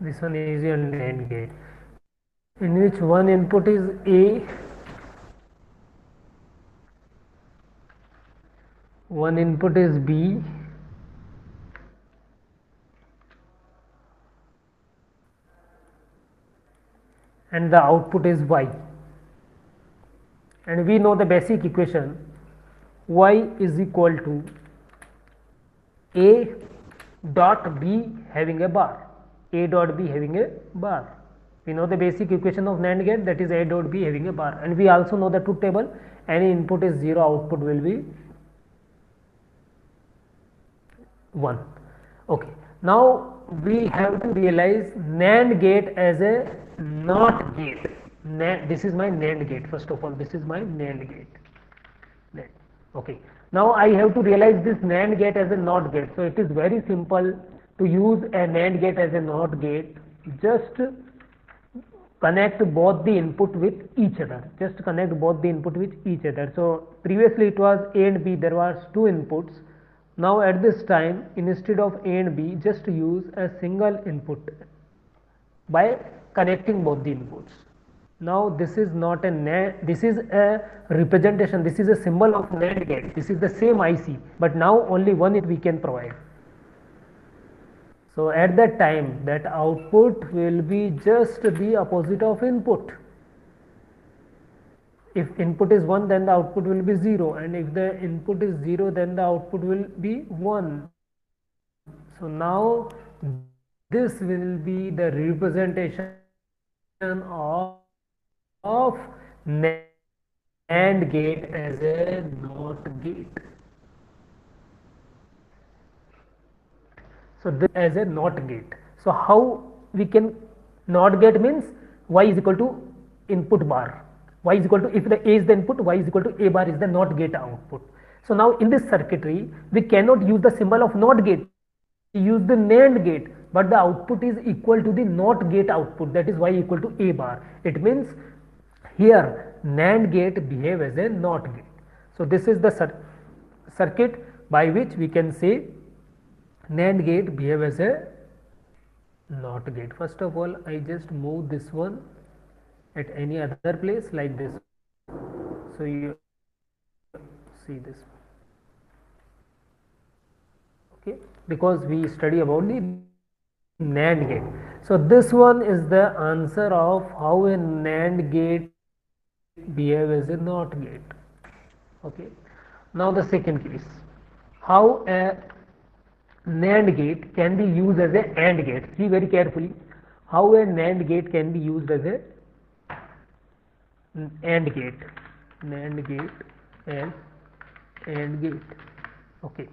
This one is your NAND gate, in which one input is A, one input is B, and the output is Y. And we know the basic equation, Y is equal to A dot B having a bar, A dot B having a bar. We know the basic equation of NAND gate, that is A dot B having a bar, and we also know the truth table, any input is 0, output will be 1. Okay, now we have to realize NAND gate as a NOT gate. This is my NAND gate. First of all, this is my NAND gate. Okay, now I have to realize this NAND gate as a NOT gate. So it is very simple to use a NAND gate as a NOT gate. Just connect both the input with each other. Just connect both the input with each other. So previously it was A and B, there was two inputs. Now at this time, instead of A and B, just use a single input by connecting both the inputs. Now this is not a NAND, this is a representation, this is a symbol of NAND gate. This is the same IC, but now only one it we can provide. So at that time, that output will be just the opposite of input. If input is 1, then the output will be 0, and if the input is 0, then the output will be 1. So now this will be the representation of NAND gate as a NOT gate. So this as a NOT gate. So how we can, NOT gate means Y is equal to input bar. Y is equal to, if the A is the input, Y is equal to A bar is the NOT gate output. So now in this circuitry, we cannot use the symbol of NOT gate. We use the NAND gate, but the output is equal to the NOT gate output, that is Y equal to A bar. It means here NAND gate behave as a NOT gate. So this is the circuit by which we can say NAND gate behave as a NOT gate. First of all, I just move this one at any other place like this. So you see this, okay, because we study about the NAND gate. So this one is the answer of how a NAND gate behave as a NOT gate. Okay, now the second case, how a NAND gate can be used as a AND gate. See very carefully how a NAND gate can be used as a AND gate, NAND gate and AND gate. Okay,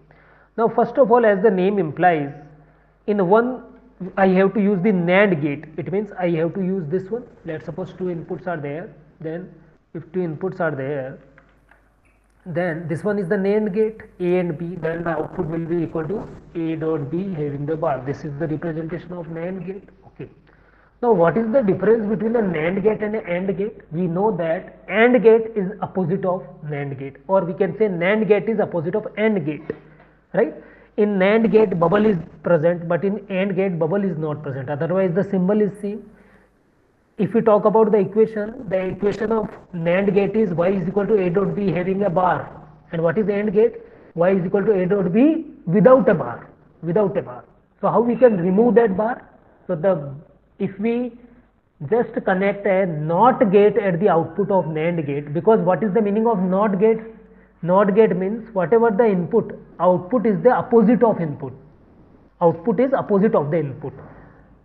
now first of all, as the name implies, in one I have to use the NAND gate. It means I have to use this one. Let's suppose two inputs are there. Then if two inputs are there, then this one is the NAND gate, A and B, then the output will be equal to A dot B having the bar. This is the representation of NAND gate. Okay. Now what is the difference between a NAND gate and a AND gate? We know that AND gate is opposite of NAND gate, or we can say NAND gate is opposite of AND gate, right? In NAND gate bubble is present, but in AND gate bubble is not present, otherwise the symbol is same. If we talk about the equation of NAND gate is Y is equal to A dot B having a bar, and what is AND gate? Y is equal to A dot B without a bar, without a bar. So how we can remove that bar? So if we just connect a NOT gate at the output of NAND gate, because what is the meaning of NOT gate? NOT gate means whatever the input, output is the opposite of input. Output is opposite of the input.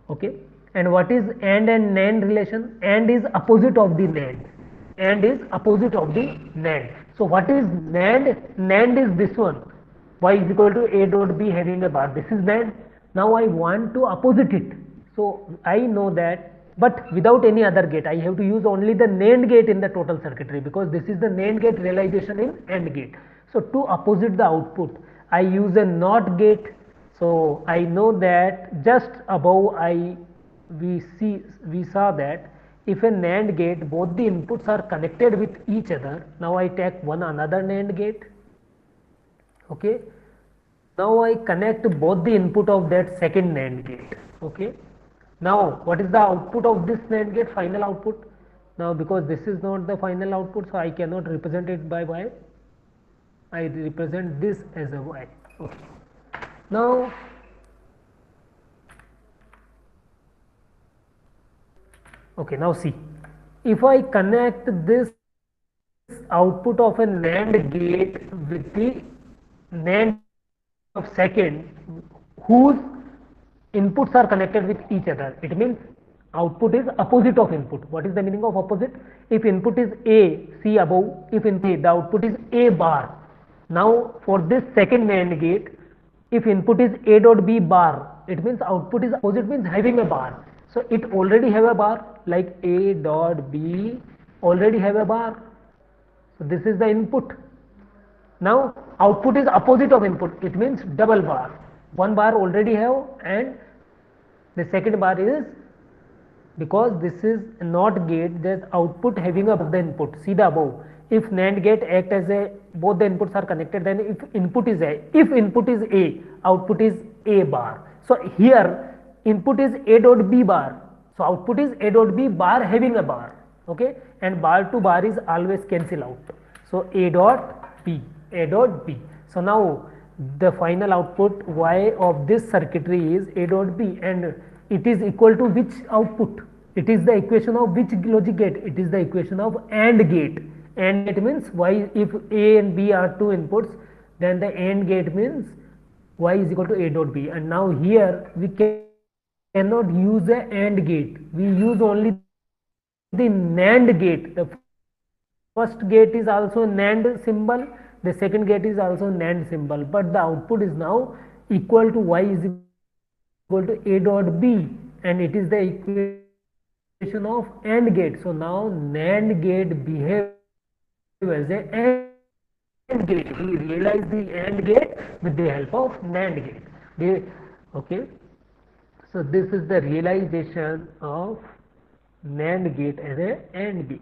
Okay. And what is AND and NAND relation? AND is opposite of the NAND. AND is opposite of the NAND. So what is NAND? NAND is this one. Y is equal to A dot B having a bar. This is NAND. Now I want to opposite it. So I know that, but without any other gate, I have to use only the NAND gate in the total circuitry, because this is the NAND gate realization in AND gate. So to opposite the output, I use a NOT gate. So I know that just above we saw that if a NAND gate, both the inputs are connected with each other. Now I take one another NAND gate. Okay, now I connect both the input of that second NAND gate. Okay, Now what is the output of this NAND gate, final output? Now because this is not the final output, so I cannot represent it by y, I represent this as a y. Okay. Now now see, if I connect this output of a NAND gate with the NAND of second whose inputs are connected with each other, it means output is opposite of input. What is the meaning of opposite? If input is A, see above, if input the output is A bar. Now for this second NAND gate, if input is A dot B bar, it means output is opposite, means having a bar. So it already have a bar, like A dot B already have a bar. So this is the input. Now output is opposite of input, it means double bar. One bar already have, and the second bar is, because this is a NOT gate, there's output having above the input. See the above. If NAND gate act as a, both the inputs are connected, then if input is A, output is A bar. So here input is A dot B bar. So output is A dot B bar having a bar. Okay, and bar to bar is always cancel out. So A dot B. So now the final output Y of this circuitry is A dot B, and it is equal to which output? It is the equation of which logic gate? It is the equation of AND gate. AND gate means Y, if A and B are two inputs, then the AND gate means Y is equal to A dot B. And now here we cannot use a AND gate. We use only the NAND gate. The first gate is also NAND symbol, the second gate is also NAND symbol, but the output is now equal to Y is equal to A dot B, and it is the equation of AND gate. So now NAND gate behaves as a AND gate. We realize the AND gate with the help of NAND gate. Okay, so this is the realization of NAND gate as a AND gate.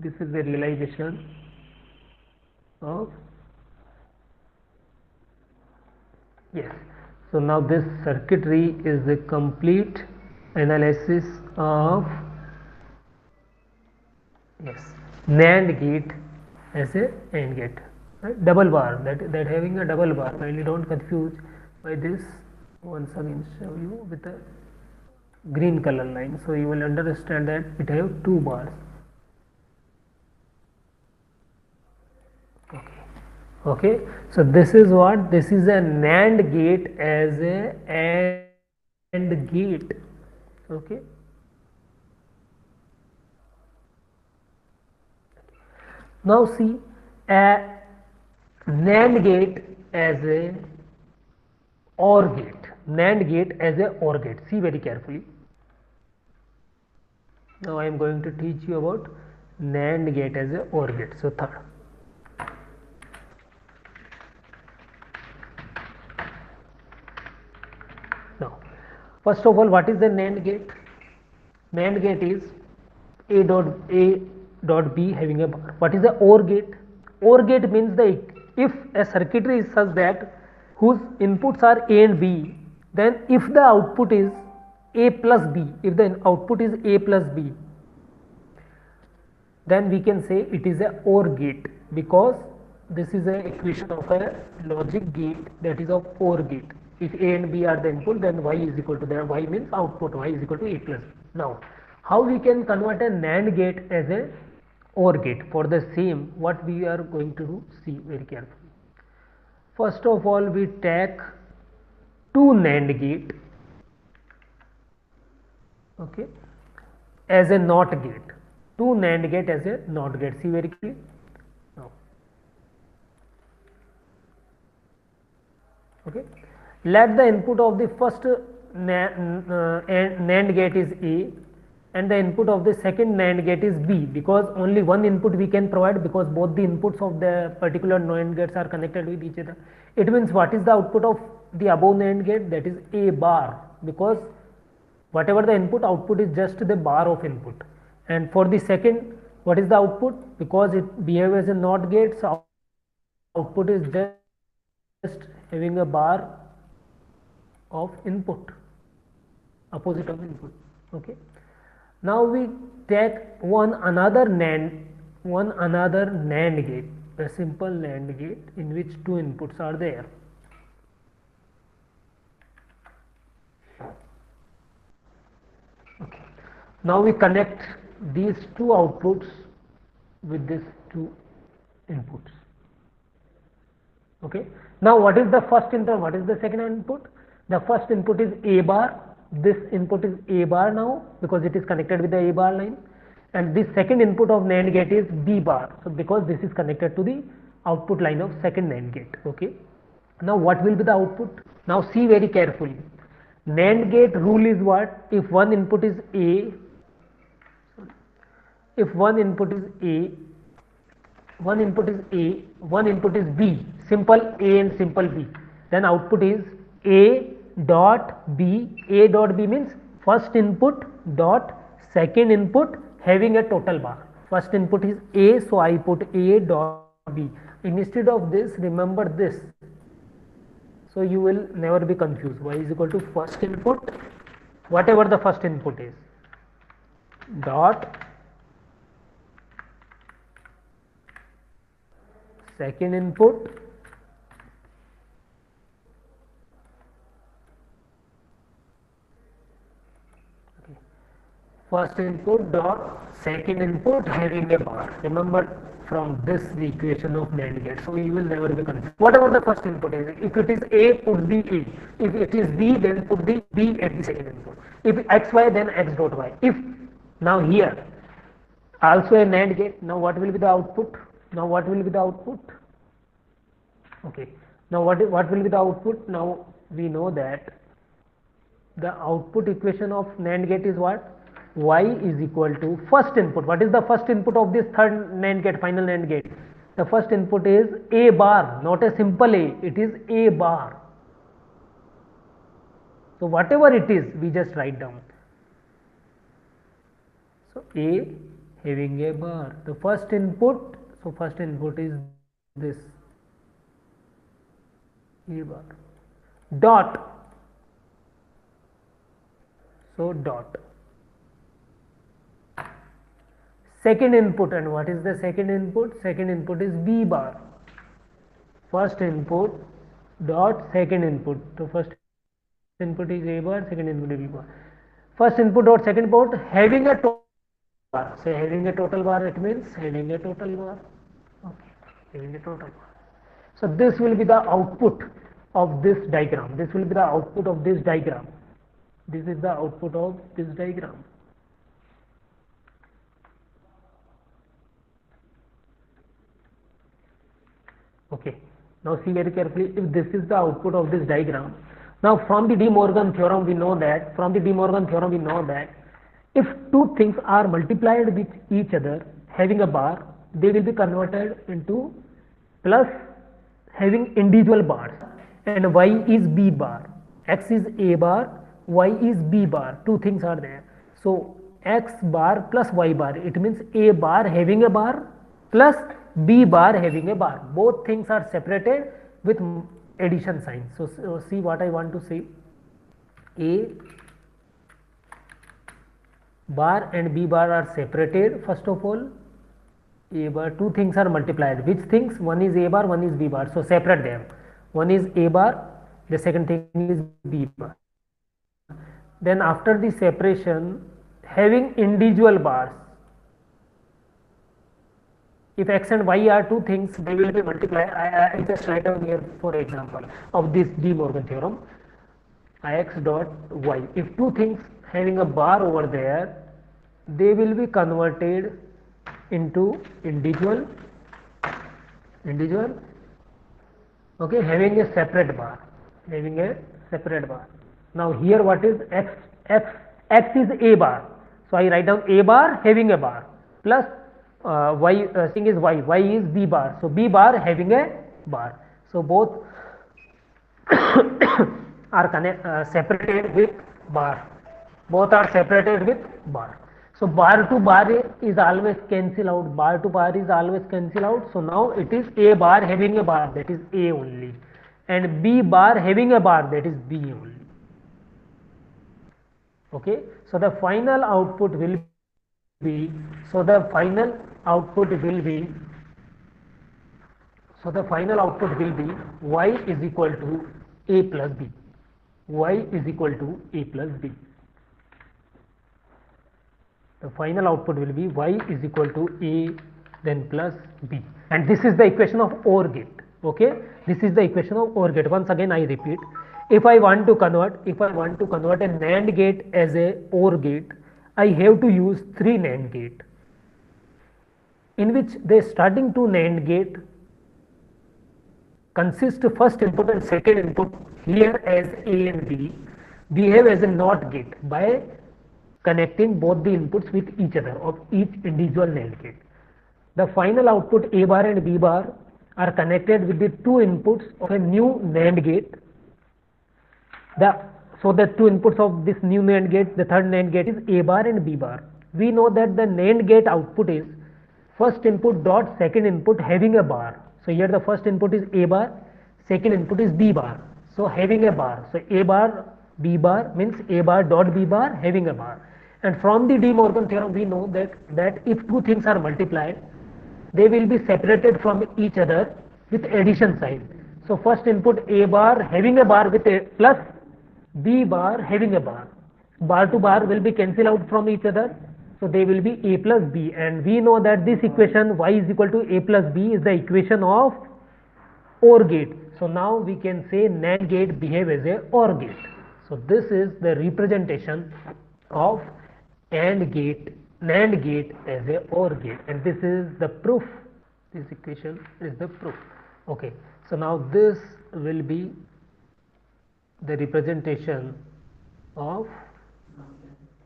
This is the realization of, yes. So now this circuitry is the complete analysis of, yes, NAND gate as a AND gate. Right? Double bar, that having a double bar. Finally, don't confuse by this. Once again show you with a green color line, so you will understand that it have two bars. Okay, so this is what, this is a NAND gate as a AND gate. Okay, now see a NAND gate as a OR gate. NAND gate as a OR gate. See very carefully. Now I am going to teach you about NAND gate as a OR gate. So third. Now, first of all, what is the NAND gate? NAND gate is A dot B having a bar. What is the OR gate? OR gate means if a circuitry is such that whose inputs are A and B, then if the output is A plus B, if the output is A plus B, then we can say it is a OR gate, because this is an equation of a logic gate, that is of OR gate. If A and B are the input, then Y is equal to the, Y means output, Y is equal to A plus B. Now, how we can convert a NAND gate as a OR gate? For the same, what we are going to do, see very carefully. First of all, we take two NAND gate, okay, as a NOT gate. Two NAND gate as a NOT gate. See very clearly. Now, okay. Let the input of the first NAND gate is A, and the input of the second NAND gate is B, because only one input we can provide, because both the inputs of the particular NAND gates are connected with each other. It means what is the output of the above NAND gate? That is A bar, because whatever the input, output is just the bar of input. And for the second, what is the output? Because it behaves as a NOT gate, so output is just having a bar of input, opposite of input. Okay. Now we take one another NAND gate, a simple NAND gate in which two inputs are there. Okay. Now we connect these two outputs with these two inputs. Okay. Now what is the first input? What is the second input? The first input is A bar. This input is A bar now because it is connected with the A bar line, and this second input of NAND gate is B bar. So because this is connected to the output line of second NAND gate. Okay. Now what will be the output? Now see very carefully. NAND gate rule is what? If one input is A, if one input is A, one input is A, one input is B, simple A and simple B, then output is A dot B. A dot B means first input dot second input having a total bar. First input is A, so I put A dot B. Instead of this, remember this, so you will never be confused. Y is equal to first input, whatever the first input is, dot second input first input dot second input having a bar. Remember from this the equation of NAND gate, so you will never be confused. Whatever the first input is, if it is A, put the A. If it is B, then put the B at the second input. If XY, then X dot Y. If now here also a NAND gate, now what will be the output? Now what will be the output? Okay. Now what will be the output? Now we know that the output equation of NAND gate is what? Y is equal to first input. What is the first input of this third NAND gate, final NAND gate? The first input is A bar, not a simple A, it is A bar. So whatever it is, we just write down. So A having a bar, the first input, so first input is this A bar, dot, so dot second input. And what is the second input? Second input is B bar, first input dot second input. So first input is A bar, second input is B bar. First input dot second input having a total bar. So having a total bar, it means having a total bar. Okay, having a total bar. So this will be the output of this diagram. This will be the output of this diagram. This is the output of this diagram. Okay. Now see very carefully, if this is the output of this diagram. Now from the De Morgan theorem we know that, if two things are multiplied with each other having a bar, they will be converted into plus having individual bars, and Y is B bar, X is A bar, Y is B bar, two things are there. So X bar plus Y bar, it means A bar having a bar plus B bar having a bar. Both things are separated with addition sign. So see what I want to say. A bar and B bar are separated. First of all, A bar, two things are multiplied. Which things? One is A bar, one is B bar. So separate them. One is A bar, the second thing is B bar. Then after the separation, having individual bars. If X and Y are two things, they will be multiplied. I just write down here for example of this De Morgan theorem, Ix dot Y. If two things having a bar over there, they will be converted into individual, okay, having a separate bar, Now here what is X? X is A bar. So I write down A bar having a bar plus Y thing is Y is B bar. So B bar having a bar. So both are separated with bar. Both are separated with bar. So bar to bar is always cancel out. Bar to bar is always cancel out. So now it is A bar having a bar, that is A only, and B bar having a bar, that is B only. Okay, so the final output will be, y is equal to a plus b. Y is equal to a plus b. The final output will be y is equal to a then plus b, and this is the equation of OR gate. Okay, this is the equation of OR gate. Once again I repeat, if I want to convert a NAND gate as a OR gate, I have to use 3 NAND gate, in which the starting 2 NAND gate consist first input and second input here as A and B behave as a NOT gate by connecting both the inputs with each other of each individual NAND gate. The final output A bar and B bar are connected with the 2 inputs of a new NAND gate. So the 2 inputs of this new NAND gate, the third NAND gate is A bar and B bar. We know that the NAND gate output is first input dot second input having a bar. So here the first input is A bar, second input is B bar. So having a bar. So A bar B bar means A bar dot B bar having a bar. And from the De Morgan theorem we know that if two things are multiplied, they will be separated from each other with addition sign. So first input A bar having a bar with a plus, B bar having a bar. Bar to bar will be cancelled out from each other. So they will be A plus B, and we know that this equation y is equal to A plus B is the equation of OR gate. So now we can say NAND gate behave as a OR gate. So this is the representation of NAND gate as a OR gate, and this is the proof. This equation is the proof. Okay, so now this will be the representation of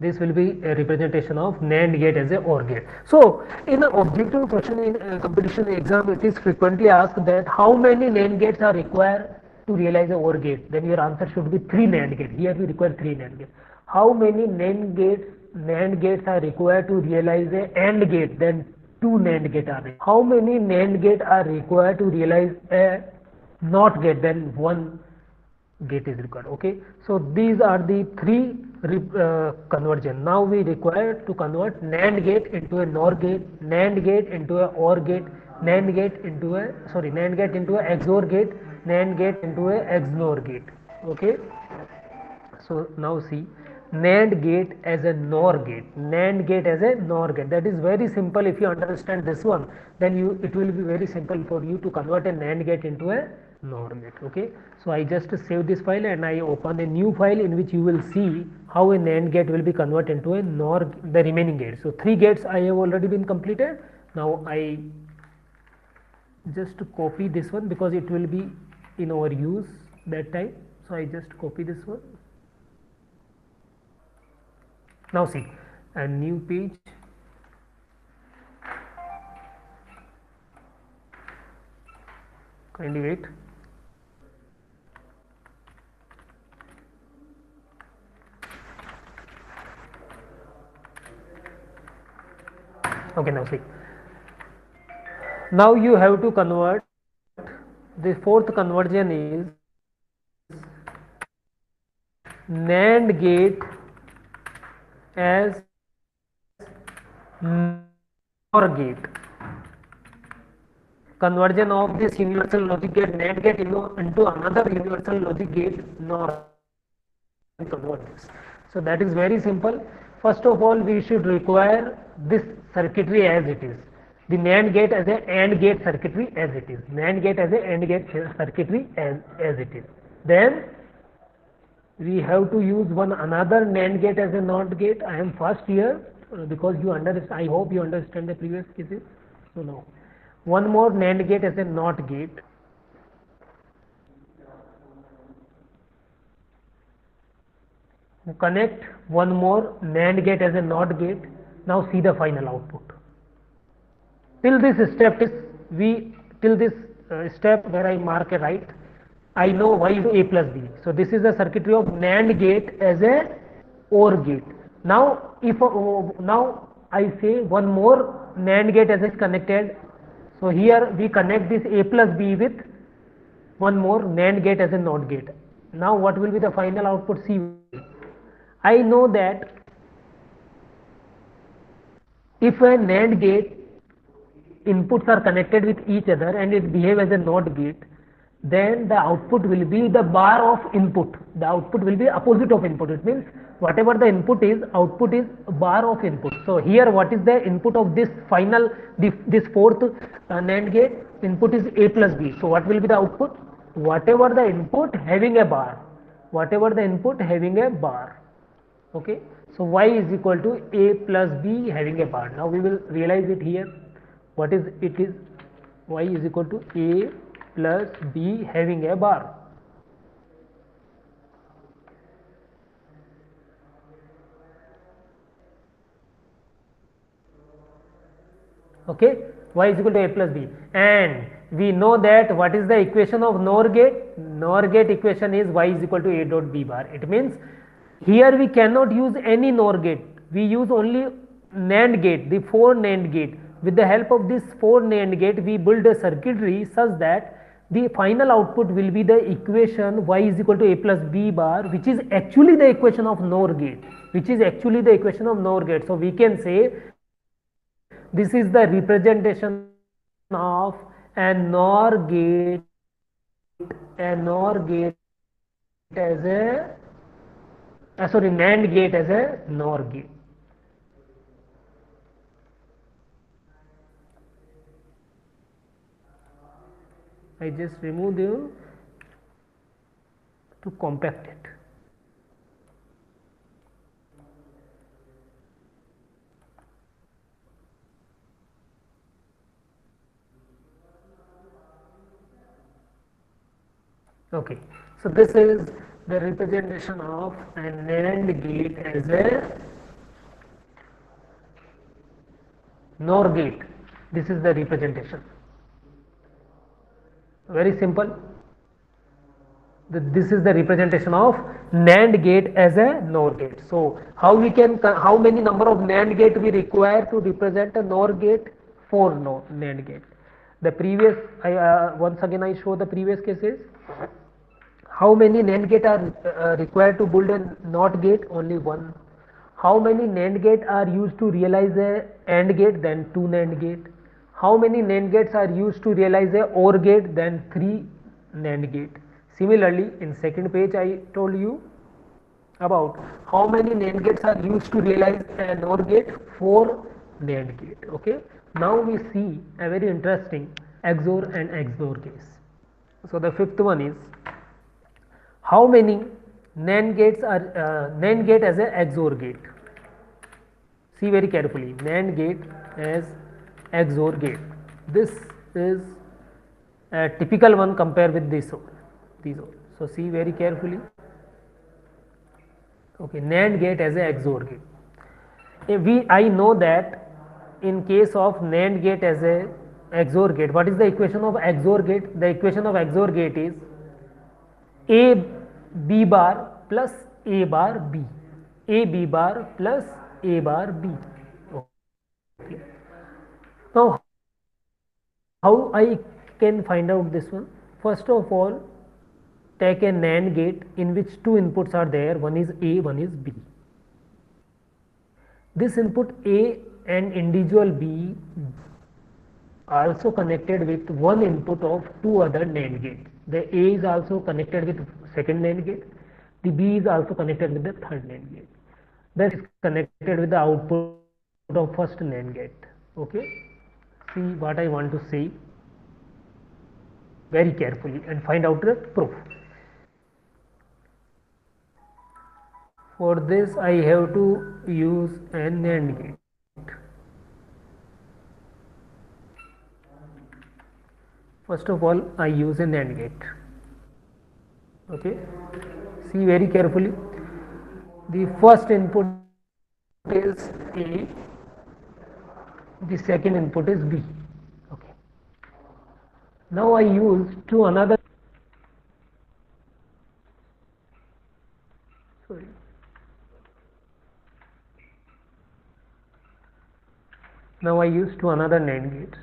NAND gate as a OR gate. So in an objective question in a competition exam, it is frequently asked that how many NAND gates are required to realize a OR gate. Then your answer should be 3 NAND gates. Here we require 3 NAND gates. How many NAND gates are required to realize a AND gate? Then 2 NAND gates are required. How many NAND gates are required to realize a NOT gate? Then 1 gate is required. Okay, so these are the 3 conversion. Now we require to convert NAND gate into a NOR gate, NAND gate into a OR gate, NAND gate into a XOR gate, NAND gate into a XNOR gate. Okay, so now see, NAND gate as a NOR gate, NAND gate as a NOR gate. That is very simple. If you understand this one, then it will be very simple for you to convert a NAND gate into a NOR gate. Okay, so I just save this file and I open a new file in which you will see how a NAND gate will be converted into a NOR, the remaining gates. So 3 gates I have already been completed. Now I just copy this one because it will be in our use that time. So I just copy this one. Now see, a new page. Kindly wait. Okay, now see. Now you have to convert. The 4th conversion is NAND gate as NOR gate. Conversion of this universal logic gate NAND gate into another universal logic gate NOR. Convert this. So that is very simple. First of all, we should require this circuitry as it is. The NAND gate as a AND gate circuitry as it is. NAND gate as a AND gate circuitry as it is. Then we have to use another NAND gate as a NOT gate. I am first here because you understand. I hope you understand the previous cases. So now one more NAND gate as a NOT gate. Connect one more NAND gate as a NOT gate. Now see the final output. Till this step where I mark a right, I know y is a plus b. So this is the circuitry of NAND gate as a OR gate. Now now I say one more NAND gate as is connected. So here we connect this a plus b with one more NAND gate as a NOT gate. Now what will be the final output? See, I know that if a NAND gate inputs are connected with each other and it behave as a NOT gate, then the output will be the bar of input. The output will be opposite of input. It means whatever the input is, output is bar of input. So here what is the input of this final, this fourth NAND gate? Input is A plus B. So what will be the output? Whatever the input having a bar. Whatever the input having a bar. Okay. So y is equal to A plus B having a bar. Now we will realize it here. What is it is? Y is equal to A plus B having a bar. Okay, y is equal to A plus B, and we know that what is the equation of NOR gate? NOR gate equation is y is equal to A dot B bar. It means here we cannot use any NOR gate, we use only NAND gate, the 4 NAND gate. With the help of this 4 NAND gate, we build a circuitry such that the final output will be the equation y is equal to A plus B bar, which is actually the equation of NOR gate, which is actually the equation of NOR gate. So we can say this is the representation of a NOR gate as a NAND gate as a NOR gate. I just remove them to compact it. Okay, so this is the representation of a NAND gate as a NOR gate. This is the representation. Very simple. This is the representation of NAND gate as a NOR gate. So how many number of NAND gate we require to represent a NOR gate? 4 NAND gate. The previous, once again I show the previous cases. How many NAND gate are required to build a NOT gate? Only 1. How many NAND gate are used to realize a AND gate? Then 2 NAND gate. How many NAND gates are used to realize a OR gate? Then 3 NAND gate. Similarly, in second page I told you about how many NAND gates are used to realize an OR gate? 4 NAND gate. Okay. Now we see a very interesting XOR and XOR case. So the fifth one is, how many NAND gates are NAND gate as a XOR gate? See very carefully, NAND gate as XOR gate. This is a typical one compared with these all. So see very carefully. Okay, NAND gate as a XOR gate. I know that in case of NAND gate as a XOR gate, what is the equation of XOR gate? The equation of XOR gate is A B bar plus A bar B. A B bar plus A bar B. Okay. Now, how I can find out this one? First of all, take a NAND gate in which 2 inputs are there, one is A, one is B. This input A and individual B are also connected with one input of 2 other NAND gates. The A is also connected with second NAND gate, the B is also connected with the third NAND gate. That is connected with the output of first NAND gate. Okay, see what I want to say very carefully and find out the proof. For this I have to use an NAND gate. First of all, I use a NAND gate. Okay, see very carefully. The first input is A, the second input is B. Okay. Now I use to another. Sorry. Now I use to another NAND gates.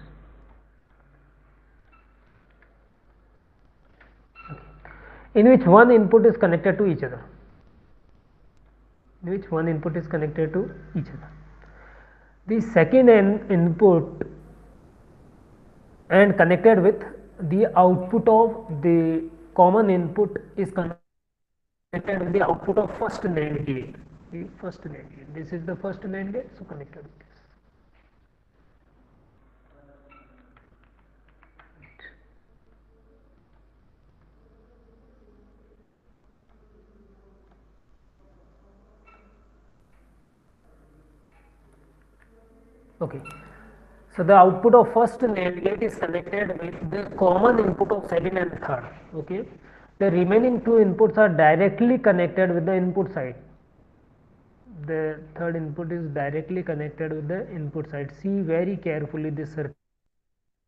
In which one input is connected to each other. in which one input is connected to each other. The second input and connected with the output of the common input is connected with the output of first NAND gate. The first NAND gate. This is the first NAND gate, so connected with this. Okay. So the output of first NAND gate is connected with the common input of second and third. Okay. The remaining two inputs are directly connected with the input side. The third input is directly connected with the input side. See very carefully this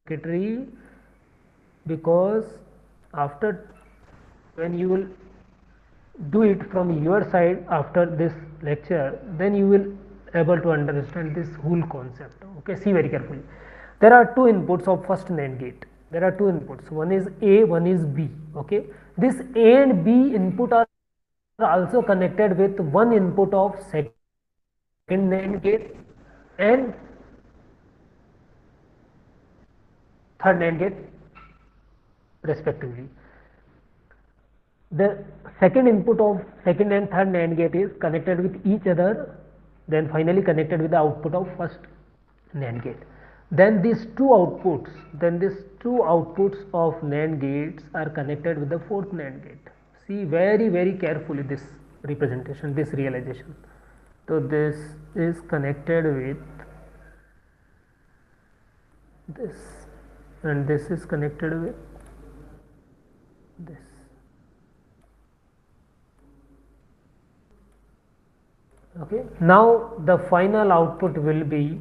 circuitry, because after when you will do it from your side after this lecture, then you will able to understand this whole concept. Okay, see very carefully. There are two inputs of first NAND gate. There are two inputs. One is A, one is B. Okay, this A and B input are also connected with one input of second NAND gate and third NAND gate respectively. The second input of second and third NAND gate is connected with each other, then finally connected with the output of first NAND gate. Then these two outputs of NAND gates are connected with the fourth NAND gate. See very carefully this representation, this realization. So this is connected with this, and this is connected with this. Okay, now the final output will be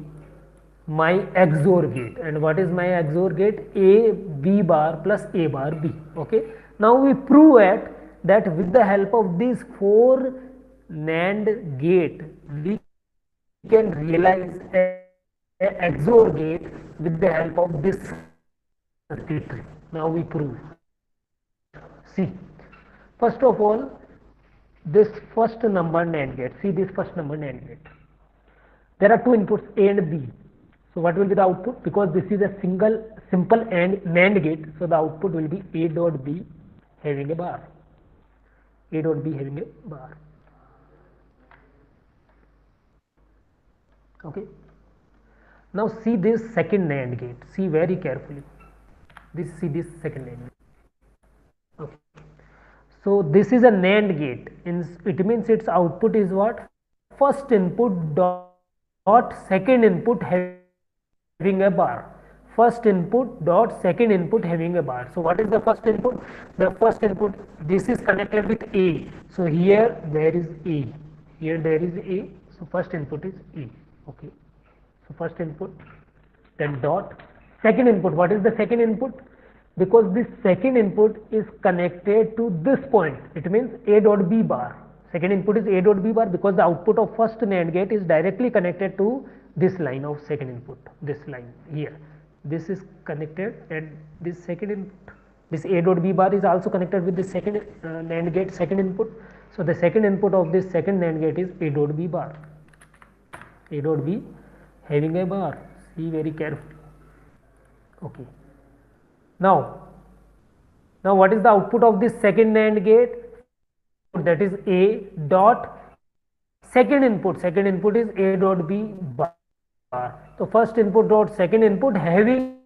my XOR gate. And what is my XOR gate? A B bar plus A bar B. Okay, now we prove that with the help of these four NAND gate we can realize a XOR gate with the help of this circuitry. Now we prove. See, first of all, this first number NAND gate. See this first number NAND gate. There are two inputs A and B. So what will be the output? Because this is a simple NAND gate, so the output will be A dot B having a bar. A dot B having a bar. Okay. Now see this second NAND gate. See very carefully. See this second NAND gate. Okay. So this is a NAND gate. It means its output is what? First input dot second input having a bar. First input dot second input having a bar. So what is the first input? The first input, this is connected with A. So here there is A. Here there is A. So first input is A. Okay. So first input, then dot. Second input, what is the second input? Because this second input is connected to this point, it means A dot B bar. Second input is A dot B bar because the output of first NAND gate is directly connected to this line of second input, this line here. This is connected, and this second input, this A dot B bar is also connected with the second NAND gate second input. So the second input of this second NAND gate is A dot B bar. A dot B having a bar. See very carefully. Okay. Now what is the output of this second NAND gate? That is A dot second input. Second input is A dot B bar. So first input dot second input having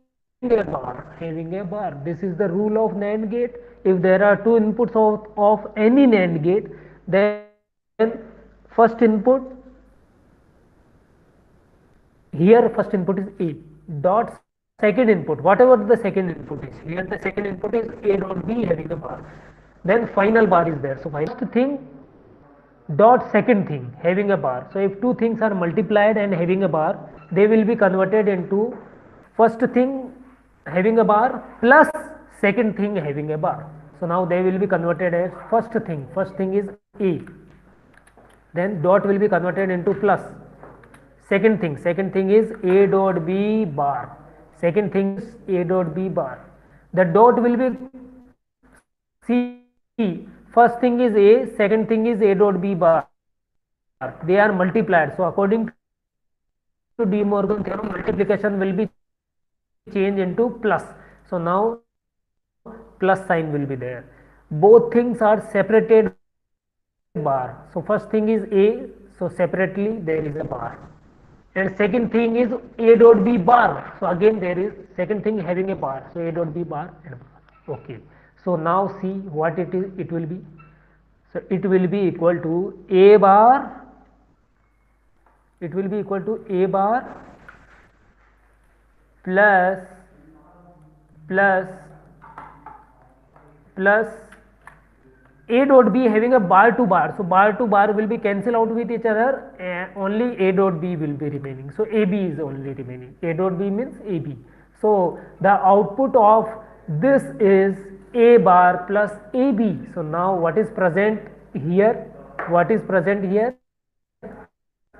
a bar. This is the rule of NAND gate. If there are two inputs of any NAND gate, then first input, here first input is A dot second input, whatever the second input is. Here the second input is A dot B having a bar. Then final bar is there. So first thing dot second thing having a bar. So if two things are multiplied and having a bar, they will be converted into first thing having a bar plus second thing having a bar. So now they will be converted as first thing. First thing is A. Then dot will be converted into plus. Second thing is A dot B bar. Second thing is A dot B bar. The dot will be C. First thing is A, second thing is A dot B bar. they are multiplied. So according to De Morgan theorem, multiplication will be changed into plus. So now plus sign will be there. Both things are separated bar. So first thing is A, so separately there is a bar. And second thing is A dot B bar. So again there is second thing having a bar. So A dot B bar and bar. Okay. So now see what it is. It will be. So it will be equal to A bar. It will be equal to A bar plus A dot B having a bar to bar. So bar to bar will be cancel out with each other, and only A dot B will be remaining. So AB is only remaining. A dot B means AB. So the output of this is A bar plus AB. So now what is present here? What is present here?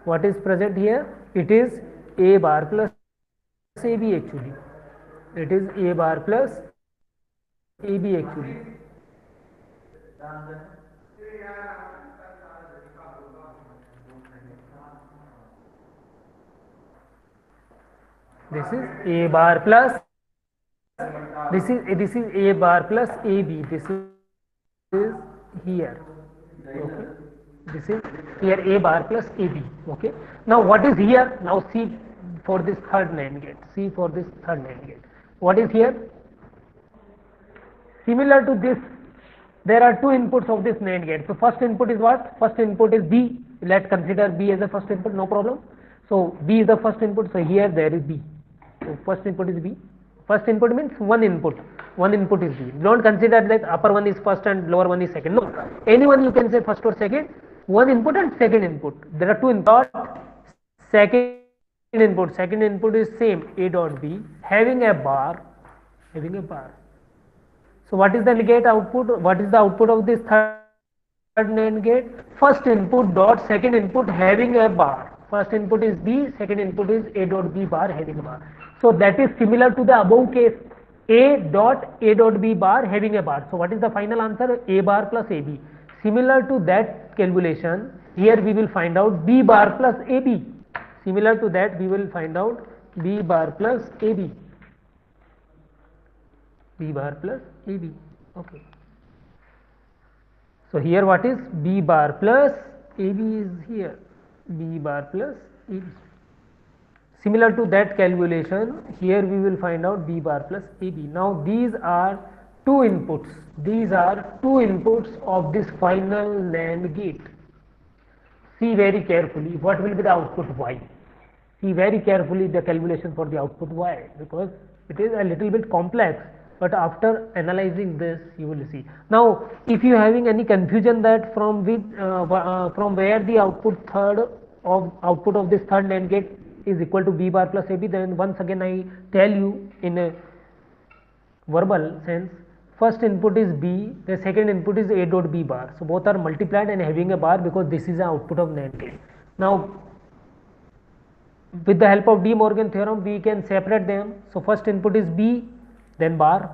What is present here? It is A bar plus AB actually. It is A bar plus AB actually. This is A bar plus, this is A bar plus AB. This is here. Okay. This is here A bar plus AB. Okay. Now what is here? Now see for this third NAND gate. See for this third NAND gate. What is here? Similar to this, there are two inputs of this NAND gate. So first input is what? First input is B. Let's consider B as the first input, no problem. So B is the first input, so here there is B. So first input is B. First input means one input. One input is B. Don't consider that upper one is first and lower one is second. No. Anyone you can say first or second. One input and second input. There are two inputs. Second input. Second input is same. A dot B having a bar. Having a bar. So what is the gate output? What is the output of this third NAND gate? First input dot second input having a bar. First input is B, second input is A dot B bar having a bar. So that is similar to the above case, A dot B bar having a bar. So what is the final answer? A bar plus AB. Similar to that calculation, here we will find out B bar plus AB. Similar to that, we will find out B bar plus AB. B bar plus AB. Okay. So here what is B bar plus AB is here. B bar plus AB. Similar to that calculation, here we will find out B bar plus AB. Now these are two inputs. These are two inputs of this final NAND gate. See very carefully what will be the output Y. See very carefully the calculation for the output Y, because it is a little bit complex. But after analyzing this, you will see. Now, if you having any confusion that from where the output of this third NAND gate is equal to B bar plus AB, then once again I tell you in a verbal sense. First input is B, the second input is A dot B bar. So both are multiplied and having a bar because this is the output of NAND gate. Now, with the help of De Morgan theorem, we can separate them. So first input is B, then bar,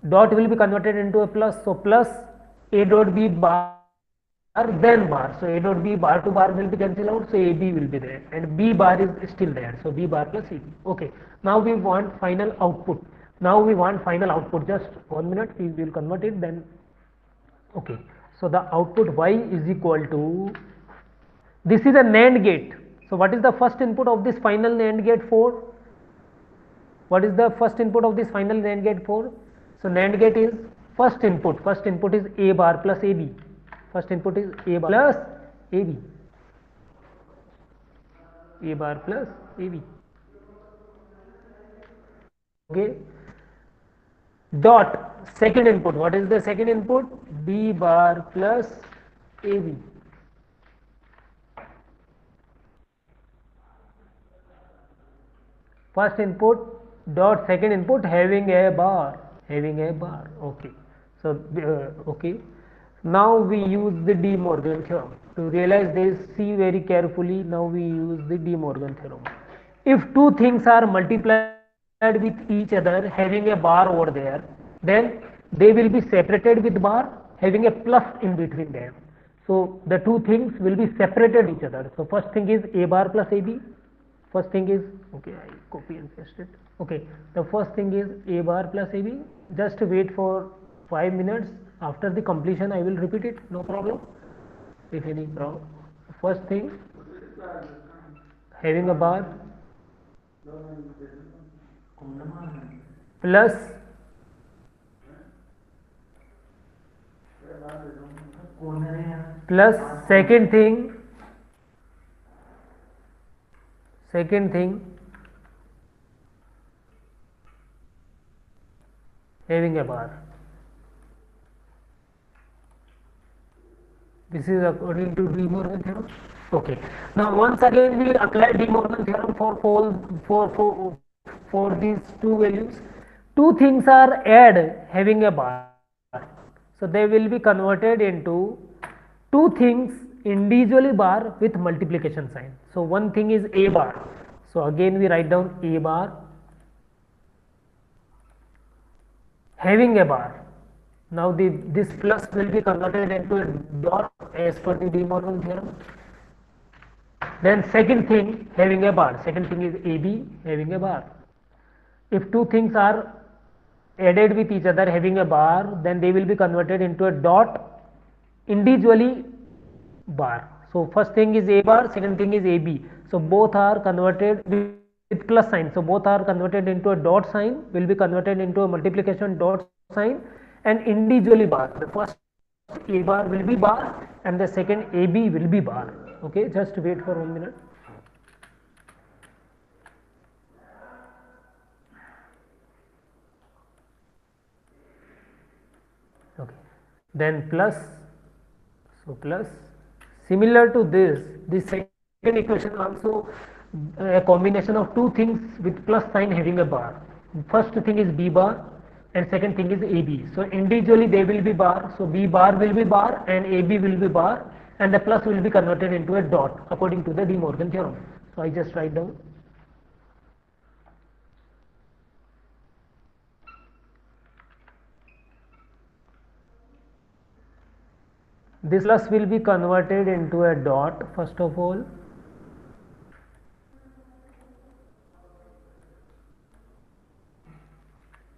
dot will be converted into a plus, so plus A dot B bar then bar. So A dot B bar to bar will be cancelled out, so AB will be there and B bar is still there, so B bar plus AB. Okay, now we want final output. Just 1 minute, we will convert it then. Okay, so the output Y is equal to, this is a NAND gate. So what is the first input of this final NAND gate for? What is the first input of this final NAND gate for? So NAND gate is first input is A bar plus AB. First input is A bar plus AB. A bar plus AB. Okay. Dot second input. What is the second input? B bar plus AB. First input dot second input having a bar. Okay. So okay. Now we use the De Morgan theorem. To realize this, see very carefully. Now we use the De Morgan theorem. If two things are multiplied with each other having a bar over there, then they will be separated with bar having a plus in between them. So the two things will be separated each other. So first thing is a bar plus ab. First thing is, okay, I copy and paste it. Okay, the first thing is a bar plus ab. Just wait for 5 minutes. After the completion, I will repeat it. No problem. If any problem. First thing, having a bar plus second thing having a bar. This is according to De Morgan theorem. Okay. Now once again we apply De Morgan theorem for these two values. Two things are add having a bar, so they will be converted into two things individually bar with multiplication sign. So one thing is a bar. So again we write down a bar having a bar. Now this plus will be converted into a dot as per the De Morgan theorem. Then second thing having a bar. Second thing is AB having a bar. If two things are added with each other having a bar, then they will be converted into a dot individually bar. So first thing is a bar, second thing is AB. So both are converted with plus sign. So both are converted into a dot sign, will be converted into a multiplication dot sign, and individually bar. The first a bar will be bar and the second AB will be bar. Okay, just wait for 1 minute. Okay, then plus, so plus, similar to this second equation also a combination of two things with plus sign having a bar. First thing is B bar and second thing is AB. So individually they will be bar. So B bar will be bar and AB will be bar, and the plus will be converted into a dot according to the De Morgan theorem. So I just write down. This plus will be converted into a dot first of all.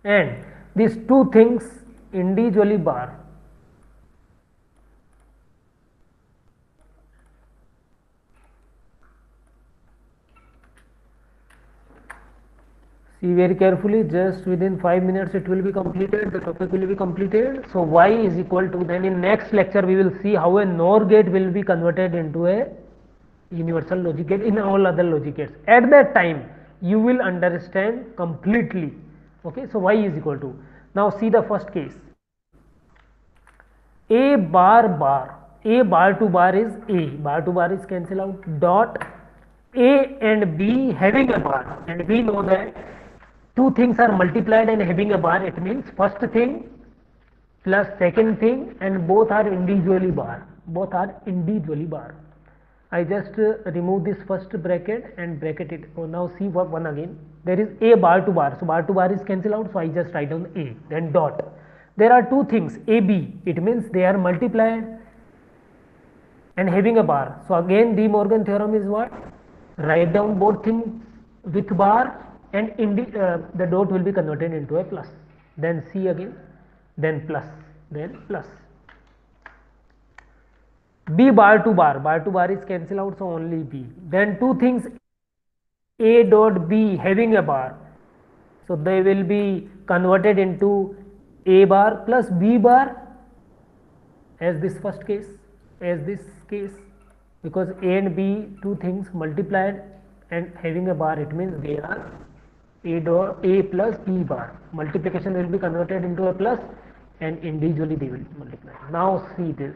And these two things individually bar. See very carefully, just within 5 minutes it will be completed, the topic will be completed. So y is equal to, then in next lecture we will see how a NOR gate will be converted into a universal logic gate in all other logic gates. At that time you will understand completely. Okay, so y is equal to, now see the first case, a bar bar, a bar to bar is a, bar to bar is cancel out, dot a and b having a bar, and we know that two things are multiplied and having a bar, it means first thing plus second thing, and both are individually bar, both are individually bar. I just remove this first bracket and bracket it. Oh, now see one again, there is a bar to bar, so bar to bar is cancel out, so I just write down a, then dot. There are two things AB, it means they are multiplied and having a bar. So again De Morgan theorem is what? Write down both things with bar and the dot will be converted into a plus. Then C again, then plus, then plus. B bar to bar is cancel out, so only B. Then two things A dot B having a bar, so they will be converted into A bar plus B bar as this first case, because A and B two things multiplied and having a bar, it means they are A plus B bar. Multiplication will be converted into a plus and individually they will multiply. Now see this.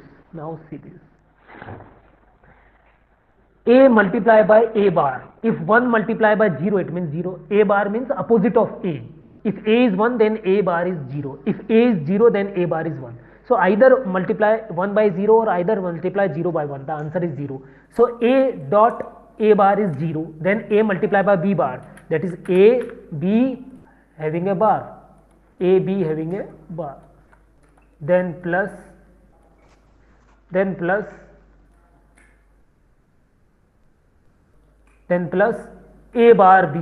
A multiplied by A bar. If 1 multiplied by 0, it means 0. A bar means opposite of A. If A is 1, then A bar is 0. If A is 0, then A bar is 1. So either multiply 1 by 0 or either multiply 0 by 1. The answer is 0. So A dot A bar is 0. Then A multiplied by B bar. That is A, B having a bar. A, B having a bar. Then plus then plus a bar b,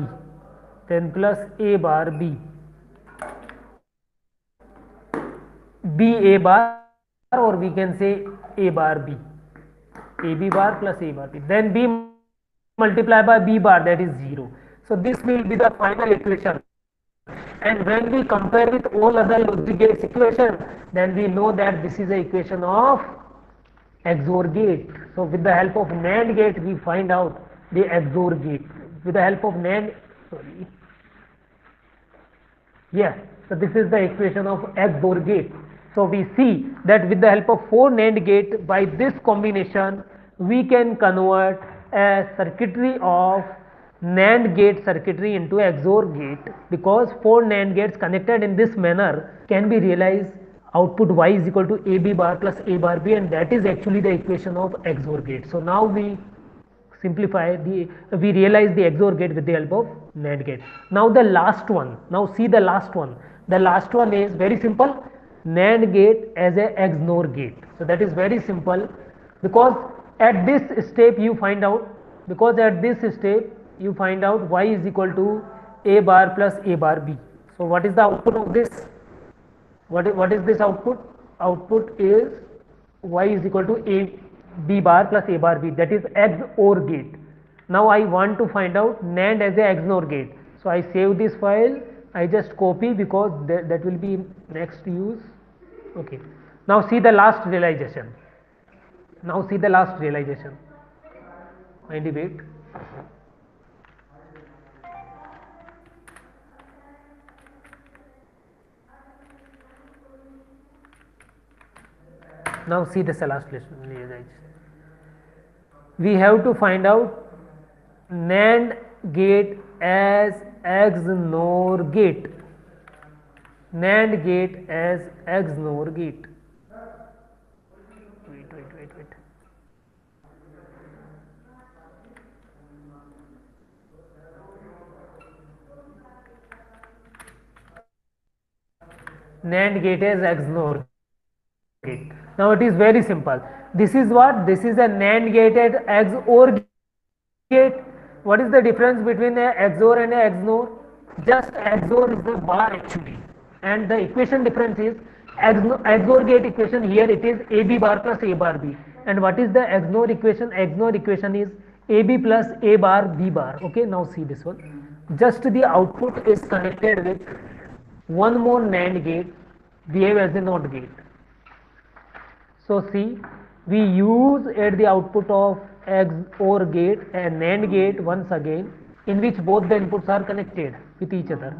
then plus a bar b, b a bar, or we can say a bar b, a b bar plus a bar b, then b multiplied by b bar, that is 0. So this will be the final equation, and when we compare with all other logic gates equation, then we know that this is the equation of XOR gate. So with the help of NAND gate we find out the XOR gate. With the help of NAND, sorry, yeah, so this is the equation of XOR gate. So we see that with the help of 4 NAND gate, by this combination we can convert a circuitry of NAND gate circuitry into XOR gate, because 4 NAND gates connected in this manner can be realized output y is equal to AB bar plus A bar B, and that is actually the equation of XOR gate. So now we simplify we realize the XOR gate with the help of NAND gate. Now the last one, now see the last one. The last one is very simple, NAND gate as a XNOR gate. So that is very simple, because at this step you find out, y is equal to A bar plus A bar B. So what is the output of this? What is this output? Output is y is equal to A B bar plus A bar B, that is XOR gate. Now I want to find out NAND as a XNOR gate. So I save this file, I just copy, because that will be next use. Okay. Now see the last realization. Mind wait. Now see the last realization. We have to find out NAND gate as XNOR gate. NAND gate as XNOR gate. Wait. NAND gate as XNOR gate. Now it is very simple. This is what? This is a NAND gated XOR gate. What is the difference between a XOR and a XNOR? Just XOR is the bar actually, and the equation difference is XOR gate equation here it is AB bar plus A bar B, and what is the XNOR equation? XNOR equation is AB plus A bar B bar. Okay, now see this one. Just the output is connected with one more NAND gate, behave as a NOT gate. So see, we use at the output of XOR gate a NAND gate once again, in which both the inputs are connected with each other.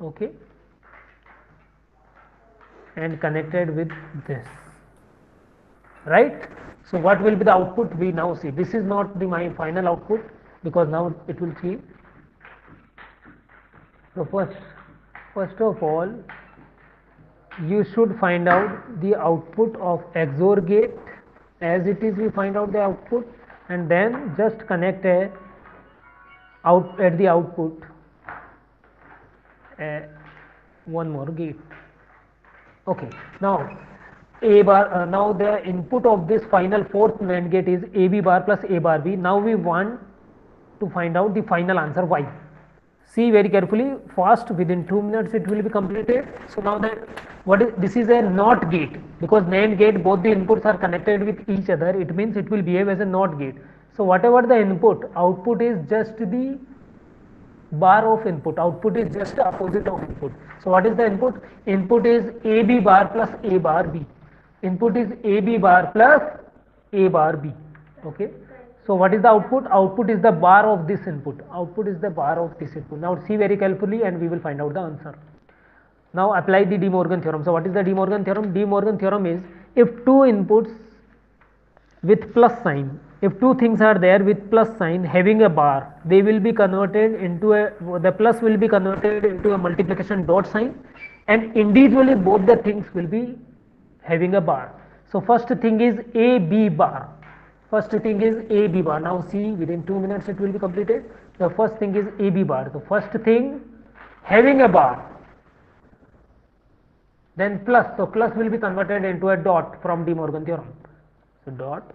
Okay, and connected with this, right? So what will be the output? We now see. This is not my final output, because now it will change. So first of all, you should find out the output of XOR gate. As it is, we find out the output, and then just connect at the output one more gate. Okay, now A bar, now the input of this final fourth NAND gate is AB bar plus A bar B. Now we want to find out the final answer y. See very carefully, fast, within 2 minutes it will be completed. So now this is a NOT gate, because NAND gate both the inputs are connected with each other, it means it will behave as a NOT gate. So whatever the input, output is just the bar of input, output is just the opposite of input. So what is the input? Input is AB bar plus A bar B. Input is AB bar plus A bar B. Okay. So what is the output? Output is the bar of this input. Now see very carefully and we will find out the answer. Now apply the De Morgan theorem. So what is the De Morgan theorem? De Morgan theorem is, if two inputs with plus sign, if two things are there with plus sign having a bar, they will be converted into the plus will be converted into a multiplication dot sign, and individually both the things will be having a bar. So first thing is AB bar. Now see, within 2 minutes it will be completed. The first thing is AB bar. The first thing having a bar. Then plus. So plus will be converted into a dot from De Morgan theorem. So dot.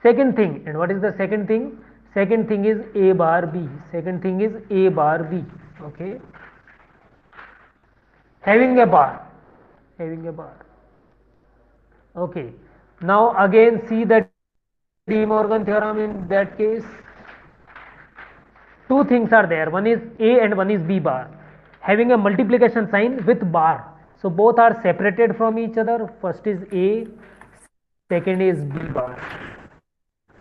second thing. And what is the second thing? Second thing is A bar B. Second thing is A bar B. Okay. Having a bar. Having a bar. Okay. Now again see the De Morgan theorem in that case. Two things are there. One is A and one is B bar. Having a multiplication sign with bar. So both are separated from each other. First is A, second is B bar.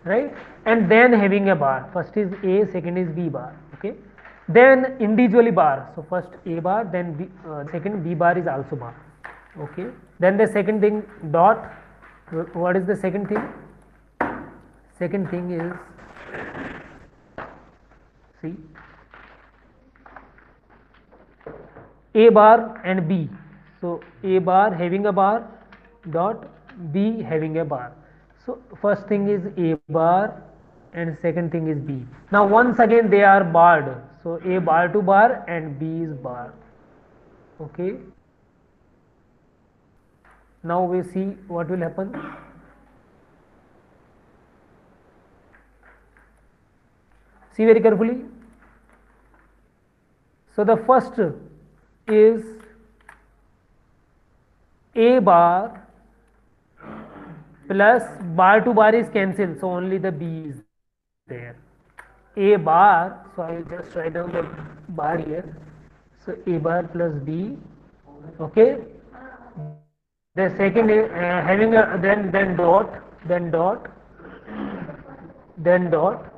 Right? And then having a bar. First is A, second is B bar. Okay. Then individually bar. So first A bar, then B, second B bar is also bar. Okay. Then the second thing dot. What is the second thing? Second thing is, see, A bar and B. So A bar having a bar dot B having a bar. So first thing is A bar and second thing is B. Now once again they are barred. So A bar to bar and B is bar. Okay. Now we see what will happen. See very carefully. So the first is A bar plus bar to bar is cancelled, so only the B is there. A bar, so I will just write down the bar here. So A bar plus B. Okay. The second is having a then dot, then dot, then dot.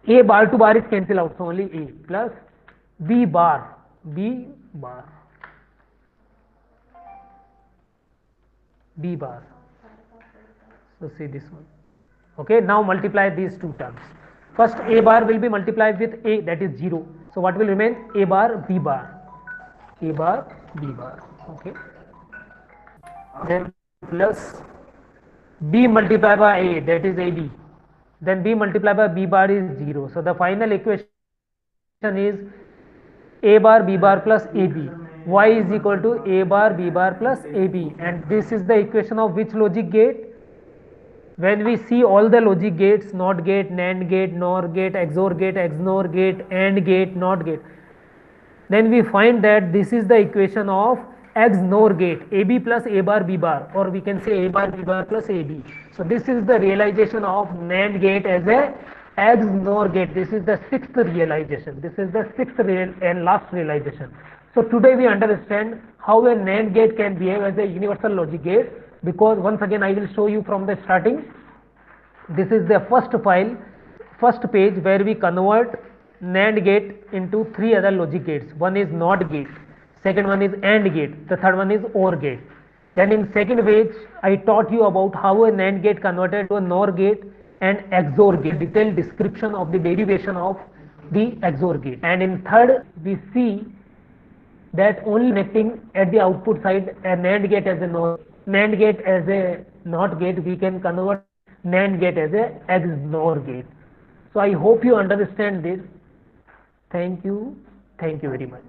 A bar to bar is cancelled out, so only A plus B bar, B bar, B bar. So see this one. Okay, now multiply these two terms. First A bar will be multiplied with A, that is 0. So what will remain? A bar, B bar, A bar, B bar. Okay. Then plus B multiplied by A, that is AB. Then B multiplied by B bar is 0. So the final equation is A bar B bar plus AB. Y is equal to A bar B bar plus AB. And this is the equation of which logic gate? When we see all the logic gates, NOT gate, NAND gate, NOR gate, XOR gate, XNOR gate, AND gate, NOT gate, then we find that this is the equation of XNOR gate, AB plus A bar B bar, or we can say A bar B bar plus AB. So this is the realization of NAND gate as a XNOR gate. This is the sixth realization. This is the sixth and last realization. So today we understand how a NAND gate can behave as a universal logic gate, because once again I will show you from the starting. This is the first file, first page, where we convert NAND gate into three other logic gates. One is NOT gate, second one is AND gate, the third one is OR gate. Then in second page I taught you about how a NAND gate converted to a NOR gate and XOR gate, detailed description of the derivation of the XOR gate. And in third we see that only connecting at the output side a NAND gate as a NAND gate as a NOT gate, we can convert NAND gate as a XNOR gate. So I hope you understand this. Thank you very much.